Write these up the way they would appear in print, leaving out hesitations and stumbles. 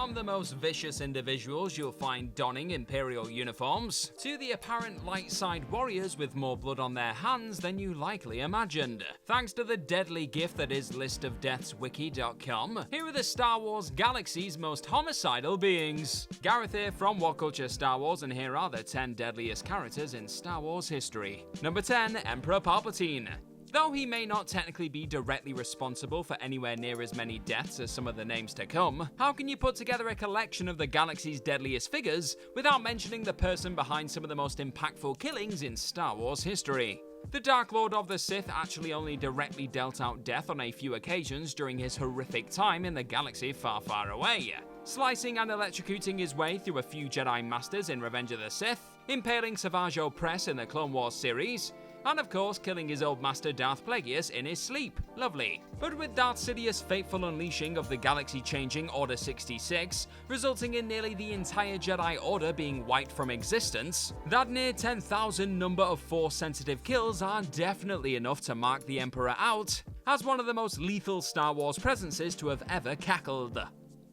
From the most vicious individuals you'll find donning Imperial uniforms, to the apparent light side warriors with more blood on their hands than you likely imagined. Thanks to the deadly gift that is listofdeathswiki.com, here are the Star Wars galaxy's most homicidal beings. Gareth here from What Culture Star Wars, and here are the 10 deadliest characters in Star Wars history. Number 10, Emperor Palpatine. Though he may not technically be directly responsible for anywhere near as many deaths as some of the names to come, how can you put together a collection of the galaxy's deadliest figures without mentioning the person behind some of the most impactful killings in Star Wars history? The Dark Lord of the Sith actually only directly dealt out death on a few occasions during his horrific time in the galaxy far, far away. Slicing and electrocuting his way through a few Jedi Masters in Revenge of the Sith, impaling Savage Opress in the Clone Wars series, and of course killing his old master Darth Plagueis in his sleep. Lovely. But with Darth Sidious' fateful unleashing of the galaxy-changing Order 66, resulting in nearly the entire Jedi Order being wiped from existence, that near 10,000 number of Force-sensitive kills are definitely enough to mark the Emperor out as one of the most lethal Star Wars presences to have ever cackled.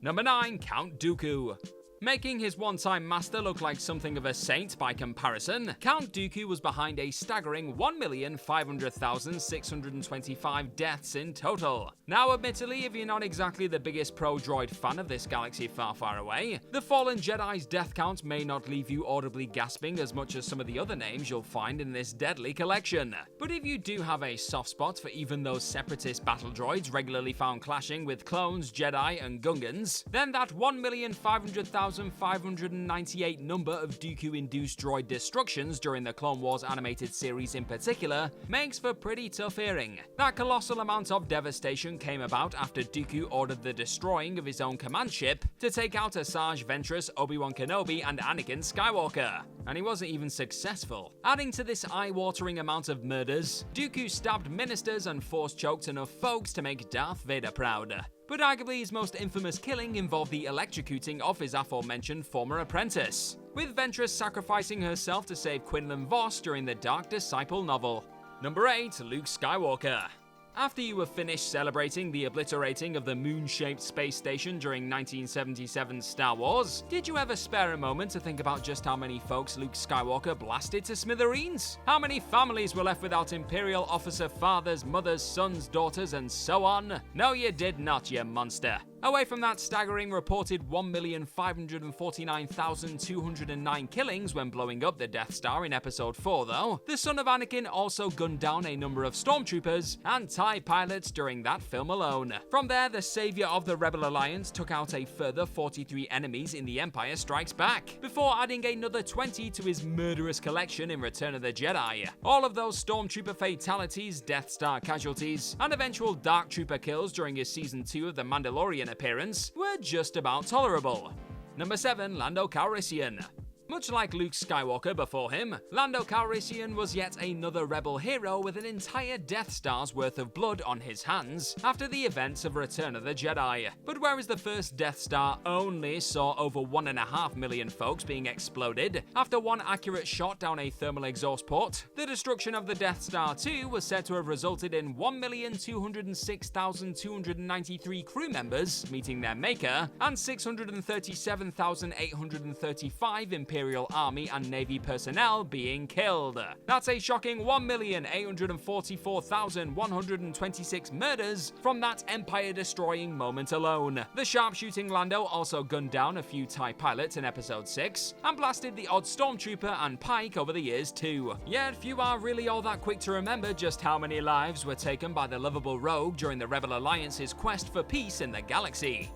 Number 9, Count Dooku. Making his one-time master look like something of a saint by comparison, Count Dooku was behind a staggering 1,500,625 deaths in total. Now admittedly, if you're not exactly the biggest pro-droid fan of this galaxy far, far away, the Fallen Jedi's death count may not leave you audibly gasping as much as some of the other names you'll find in this deadly collection. But if you do have a soft spot for even those separatist battle droids regularly found clashing with clones, Jedi, and Gungans, then that 1,500,598 number of Dooku-induced droid destructions during the Clone Wars animated series in particular makes for pretty tough hearing. That colossal amount of devastation came about after Dooku ordered the destroying of his own command ship to take out Asajj Ventress, Obi-Wan Kenobi, and Anakin Skywalker. And he wasn't even successful. Adding to this eye-watering amount of murders, Dooku stabbed ministers and force-choked enough folks to make Darth Vader proud. But arguably his most infamous killing involved the electrocuting of his aforementioned former apprentice, with Ventress sacrificing herself to save Quinlan Vos during the Dark Disciple novel. Number 8, Luke Skywalker. After you were finished celebrating the obliterating of the moon-shaped space station during 1977's Star Wars, did you ever spare a moment to think about just how many folks Luke Skywalker blasted to smithereens? How many families were left without Imperial officer fathers, mothers, sons, daughters, and so on? No, you did not, you monster. Away from that staggering reported 1,549,209 killings when blowing up the Death Star in Episode 4 though, the son of Anakin also gunned down a number of stormtroopers and TIE pilots during that film alone. From there, the savior of the Rebel Alliance took out a further 43 enemies in The Empire Strikes Back, before adding another 20 to his murderous collection in Return of the Jedi. All of those stormtrooper fatalities, Death Star casualties, and eventual Dark Trooper kills during his Season 2 of The Mandalorian appearance were just about tolerable. Number 7, Lando Calrissian. Much like Luke Skywalker before him, Lando Calrissian was yet another rebel hero with an entire Death Star's worth of blood on his hands after the events of Return of the Jedi. But whereas the first Death Star only saw over 1.5 million folks being exploded after one accurate shot down a thermal exhaust port, the destruction of the Death Star 2 was said to have resulted in 1,206,293 crew members meeting their maker and 637,835 Imperial Army and Navy personnel being killed. That's a shocking 1,844,126 murders from that empire-destroying moment alone. The sharpshooting Lando also gunned down a few TIE pilots in Episode 6 and blasted the odd stormtrooper and Pike over the years too. Yet few are really all that quick to remember just how many lives were taken by the lovable rogue during the Rebel Alliance's quest for peace in the galaxy.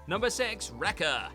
Number 6, Wrecker.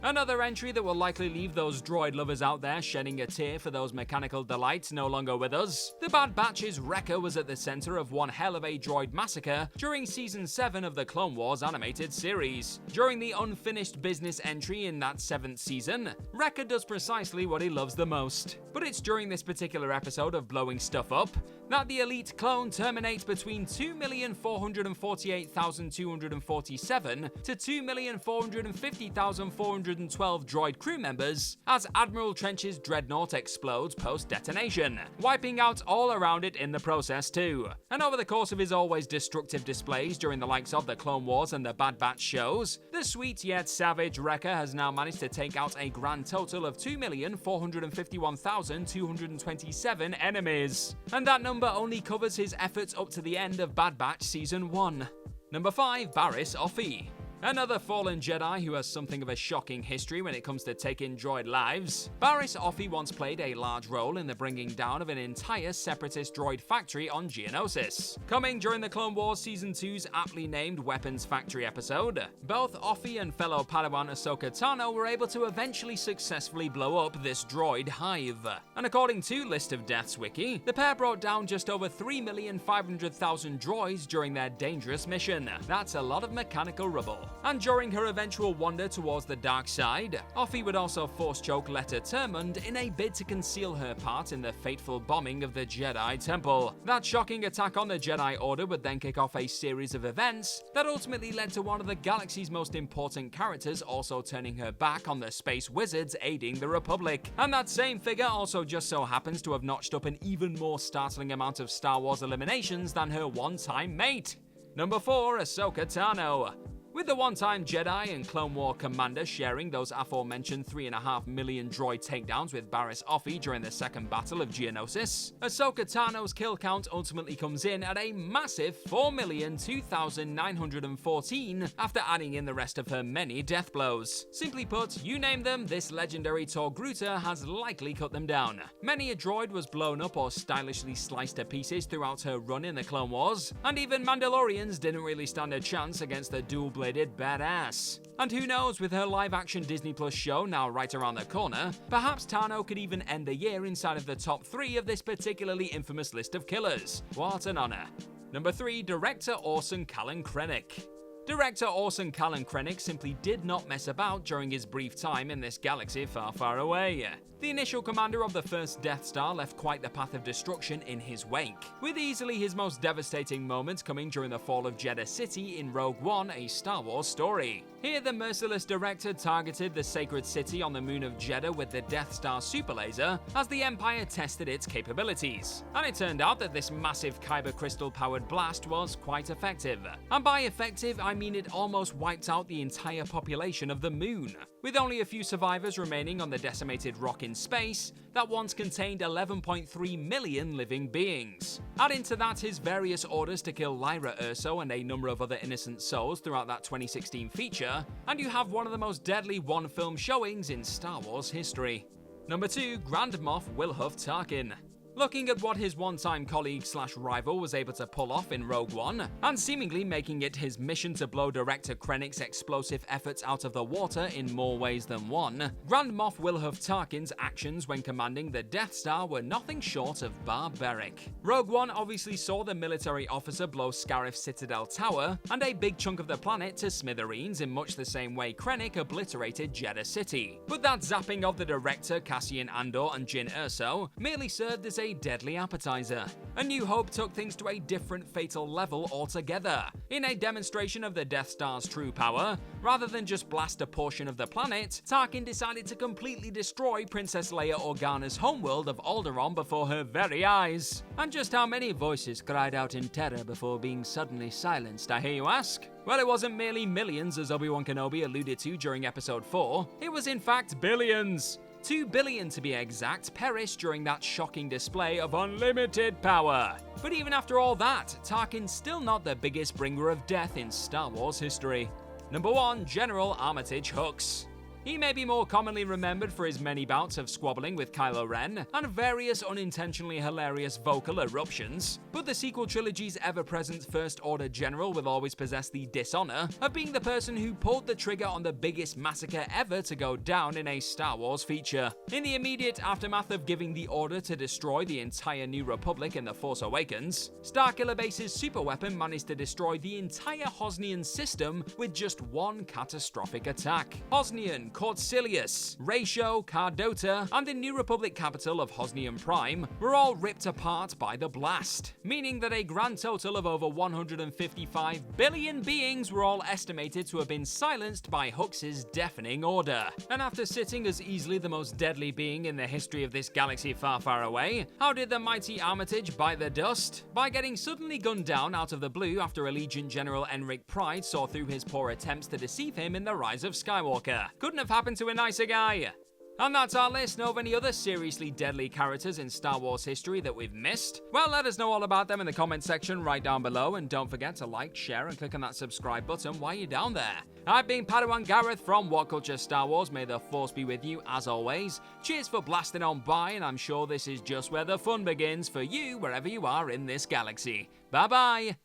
Another entry that will likely leave those droid lovers out there shedding a tear for those mechanical delights no longer with us. The Bad Batch's Wrecker was at the center of one hell of a droid massacre during Season 7 of the Clone Wars animated series. During the unfinished business entry in that 7th season, Wrecker does precisely what he loves the most. But it's during this particular episode of blowing stuff up that the elite clone terminates between 2,448,247 to 2,450,400 112 droid crew members as Admiral Trench's dreadnought explodes post-detonation, wiping out all around it in the process too. And over the course of his always destructive displays during the likes of the Clone Wars and the Bad Batch shows, the sweet yet savage Wrecker has now managed to take out a grand total of 2,451,227 enemies. And that number only covers his efforts up to the end of Bad Batch Season 1. Number 5. Barriss Offee. Another fallen Jedi who has something of a shocking history when it comes to taking droid lives. Barriss Offee once played a large role in the bringing down of an entire separatist droid factory on Geonosis. Coming during the Clone Wars Season 2's aptly named Weapons Factory episode, both Offee and fellow Padawan Ahsoka Tano were able to eventually successfully blow up this droid hive. And according to List of Deaths wiki, the pair brought down just over 3,500,000 droids during their dangerous mission. That's a lot of mechanical rubble. And during her eventual wander towards the dark side, Offee would also force-choke Letta Termund in a bid to conceal her part in the fateful bombing of the Jedi Temple. That shocking attack on the Jedi Order would then kick off a series of events that ultimately led to one of the galaxy's most important characters also turning her back on the space wizards aiding the Republic. And that same figure also just so happens to have notched up an even more startling amount of Star Wars eliminations than her one-time mate. Number 4. Ahsoka Tano. With the one-time Jedi and Clone War commander sharing those aforementioned 3.5 million droid takedowns with Barriss Offee during the second battle of Geonosis, Ahsoka Tano's kill count ultimately comes in at a massive 4,002,914 after adding in the rest of her many death blows. Simply put, you name them, this legendary Togruta has likely cut them down. Many a droid was blown up or stylishly sliced to pieces throughout her run in the Clone Wars, and even Mandalorians didn't really stand a chance against the dual-bladed badass. And who knows, with her live-action Disney Plus show now right around the corner, perhaps Tano could even end the year inside of the top 3 of this particularly infamous list of killers. What an honor. Number 3. Director Orson KRENNIC. Director Orson KRENNIC simply did not mess about during his brief time in this galaxy far, far away. The initial commander of the first Death Star left quite the path of destruction in his wake, with easily his most devastating moments coming during the fall of Jeddah City in Rogue One, a Star Wars story. Here, the merciless director targeted the sacred city on the moon of Jeddah with the Death Star superlaser as the Empire tested its capabilities. And it turned out that this massive kyber crystal-powered blast was quite effective. And by effective, I mean it almost wiped out the entire population of the moon, with only a few survivors remaining on the decimated rock in space that once contained 11.3 million living beings. Add into that his various orders to kill Lyra Erso and a number of other innocent souls throughout that 2016 feature, and you have one of the most deadly one-film showings in Star Wars history. Number 2. Grand Moff Wilhuff Tarkin. Looking at what his one-time colleague/rival was able to pull off in Rogue One, and seemingly making it his mission to blow director Krennic's explosive efforts out of the water in more ways than one, Grand Moff Wilhuff Tarkin's actions when commanding the Death Star were nothing short of barbaric. Rogue One obviously saw the military officer blow Scarif Citadel Tower and a big chunk of the planet to smithereens in much the same way Krennic obliterated Jeddah City. But that zapping of the director Cassian Andor and Jyn Erso merely served as a deadly appetizer. A New Hope took things to a different fatal level altogether. In a demonstration of the Death Star's true power, rather than just blast a portion of the planet, Tarkin decided to completely destroy Princess Leia Organa's homeworld of Alderaan before her very eyes. And just how many voices cried out in terror before being suddenly silenced, I hear you ask? Well, it wasn't merely millions, as Obi-Wan Kenobi alluded to during Episode 4, it was in fact billions. 2 billion to be exact perished during that shocking display of unlimited power. But even after all that, Tarkin's still not the biggest bringer of death in Star Wars history. Number 1. General Armitage Hux. He may be more commonly remembered for his many bouts of squabbling with Kylo Ren and various unintentionally hilarious vocal eruptions, but the sequel trilogy's ever-present First Order general will always possess the dishonor of being the person who pulled the trigger on the biggest massacre ever to go down in a Star Wars feature. In the immediate aftermath of giving the order to destroy the entire New Republic in The Force Awakens, Starkiller Base's superweapon managed to destroy the entire Hosnian system with just one catastrophic attack. Hosnian, Cortilius, Ratio, Cardota, and the New Republic capital of Hosnian Prime were all ripped apart by the blast, meaning that a grand total of over 155 billion beings were all estimated to have been silenced by Hux's deafening order. And after sitting as easily the most deadly being in the history of this galaxy far, far away, how did the mighty Armitage bite the dust? By getting suddenly gunned down out of the blue after Allegiant General Enric Pride saw through his poor attempts to deceive him in the Rise of Skywalker. Couldn't have happened to a nicer guy. And that's our list. Know of any other seriously deadly characters in Star Wars history that we've missed? Well, let us know all about them in the comment section right down below, and don't forget to like, share, and click on that subscribe button while you're down there. I've been Padawan Gareth from What Culture Star Wars. May the Force be with you as always. Cheers for blasting on by, and I'm sure this is just where the fun begins for you wherever you are in this galaxy. Bye bye!